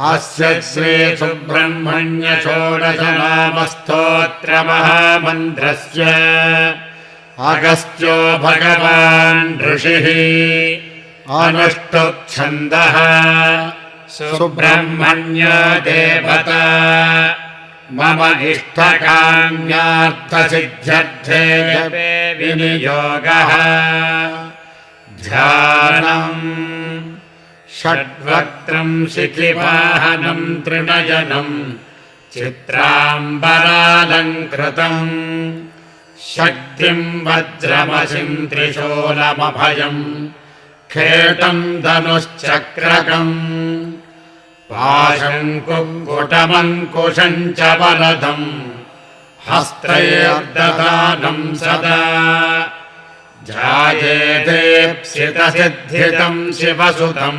अस्य श्री सुब्रह्मण्य षोडशनामस्तोत्रमहामन्त्रस्य अगस्त्यो भगवान् ऋषिः अनुष्टुप्छन्दः सुब्रह्मण्यो देवता मम इष्टकाम्यार्थसिद्ध्यर्थे जपे विनियोगः ध्यानम् षड्वक्त्रं शिखिवाहनं तृणजनं चित्राम्बरालङ्कृतम् शक्तिं वज्रमसिं त्रिशूलमभयं खेटं धनुश्चक्रकम् पाशं कुक्कुटमङ्कुशं च वरदं हस्तैर्दधानं सदा ध्यायेदेप्सितसिद्धितं शिवसुतं